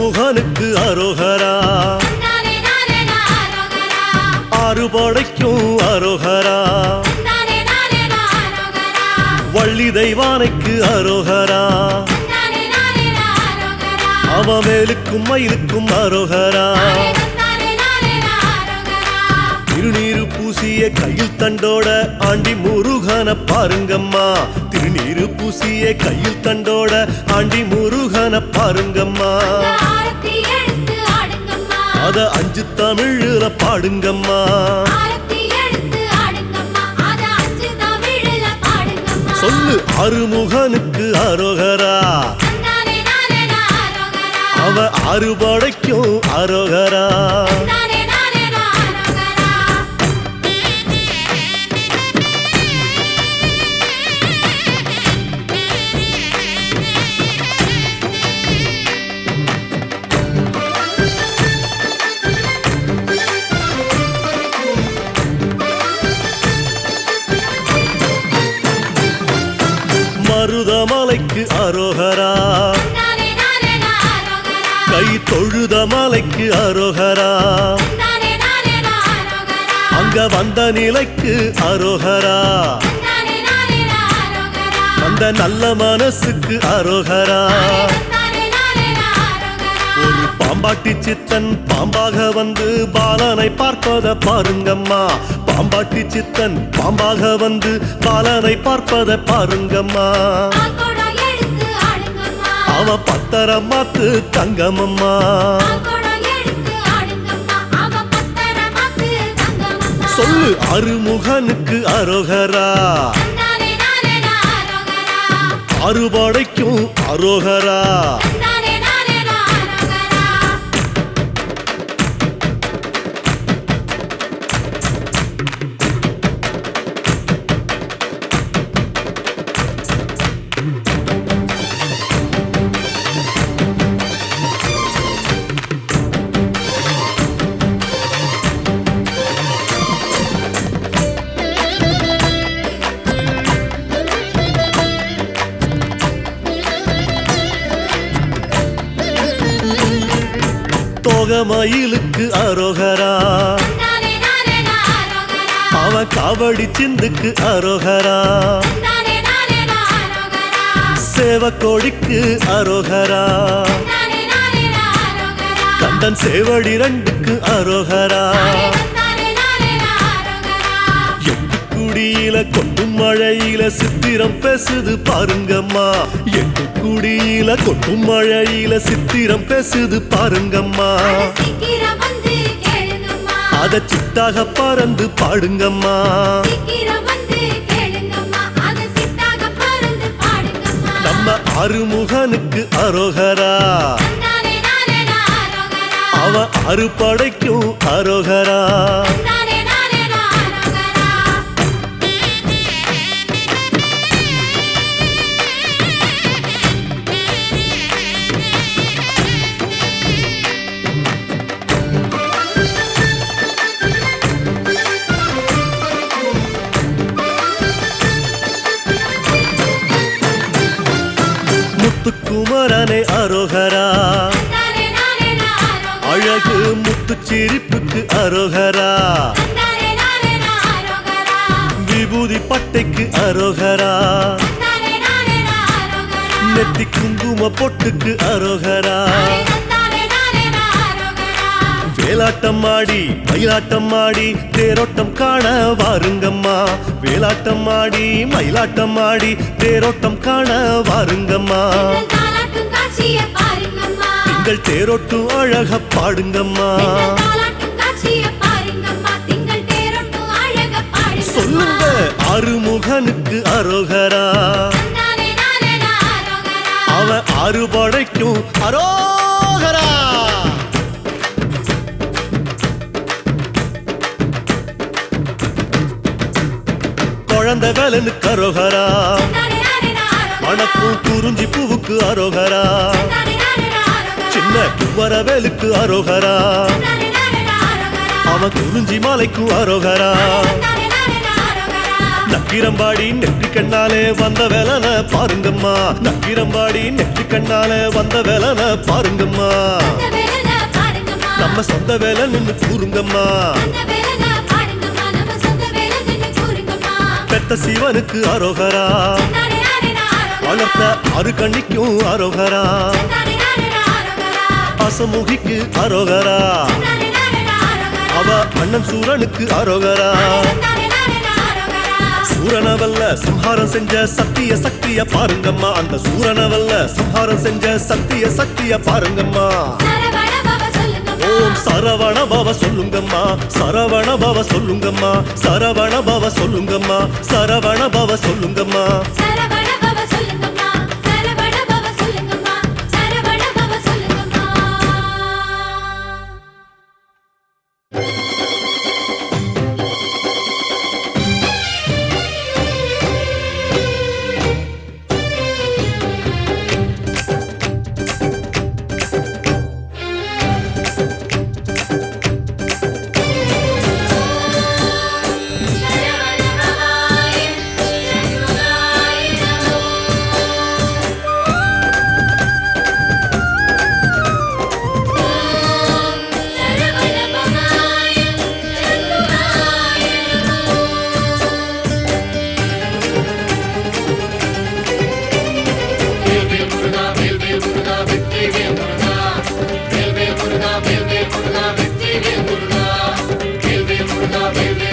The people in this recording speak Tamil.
அருமுகனுக்கு அரோகரா, ஆறுபடைக்கும் அரோகரா, வள்ளி தெய்வானைக்கு அரோகரா, அவமேலுக்கும் மயிலுக்கும் அரோகரா, திருநீரு பூசிய கையில் தண்டோட ஆண்டி முருகன பாருங்கம்மா, திருநீரு பூசிய கையில் தண்டோட ஆண்டி முருகன பாருங்கம்மா, அத 5 தமிழ்ல பாடுங்கம்மா, சொல்லு அருமுகனுக்கு அரோகரா, அவ அறுபடைக்கும் அரோகரா. மருதமலைக்கு அரோகரா, கை தொழுத மலைக்கு அரோகரா, அங்க வந்த நிலைக்கு அரோகரா, அந்த நல்ல மனசுக்கு அரோகரா. ஒரு பாம்பாட்டி சித்தன் பாம்பாக வந்து பாலனை பார்ப்பத பாருங்கம்மா, பாம்பாட்டி சித்தன் பாம்பாக வந்து பாலனை பார்ப்பத பாருங்கம்மா, அவ பத்தரம் மாத்து தங்கமம்மா, சொல்லு அருமுகனுக்கு அரோகரா, அறுபடைக்கும் அரோகரா. மயிலுக்கு அரோகரா, அவன் காவடி சிந்துக்கு அரோகரா, சேவக்கோடிக்கு அரோகரா, கந்தன் சேவடி 2க்கு அரோகரா, எட்டுக்குடியில கொட்டும் மழையில சித்திரம் பேசுது பாருங்கம்மா, எட்டுக்குடியில கொட்டும் மழையில சித்திரம் பேசுது பாருங்கம்மா, அத சித்தாக பறந்து பாடுங்கம்மா, நம்ம அருமுகனுக்கு அரோகரா, அவ அறுபடைக்கும் அரோகரா. முத்துக்குமரனே அரோகரா, அழகு முத்து சிரிப்புக்கு அரோகரா, விபூதி பட்டைக்கு அரோகரா, நெத்தி குங்கும பொட்டுக்கு அரோகரா, வேலாட்டம் ஆடி மயிலாட்டம் ஆடி தேரோட்டம் காண வாருங்கம்மா, வேலாட்டம் ஆடி மயிலாட்டம் ஆடி தேரோட்டம் காண வாருங்கம்மா, திங்கள் தேரோட்டு அழக பாடுங்கம்மா, சொல்லுங்க அருமுகனுக்கு அரோகரா, அவன் அறுபடைக்கும் அரோகரா. குழந்தை வேலனுக்கு அரோகரா, மணக்கும் குறிஞ்சி பூவுக்கு அரோகரா, சின்ன குமரவேலுக்கு அரோகரா, அவன் குறிஞ்சி மாலைக்கு அரோகரா, நக்கிரம்பாடி நெற்றி கண்ணாலே வந்த வேலன பாருங்கம்மா நக்கிரம்பாடி நெற்றி கண்ணாலே வந்த வேலன பாருங்கம்மா நம்ம சொந்த வேலை நின்னு கூறுங்கம்மா பெத்த சிவனுக்கு அரோகரா வளர்த்த ஆறு கண்ணிக்கும் அரோகரா அசமுகிக்கு அரோகரா அவ அண்ணன் சூரனுக்கு அரோகரா சூரனவல்ல சம்ஹாரம் செஞ்ச சத்திய சக்திய பாருங்கம்மா அந்த சூரனவல்ல சம்ஹாரம் செஞ்ச சத்திய சக்திய பாருங்கம்மா ஓம் சரவண பவ சொல்லுங்கம்மா சரவண பவ சொல்லுங்கம்மா சரவண பவ சொல்லுங்கம்மா சரவண பவ சொல்லுங்கம்மா Muruga,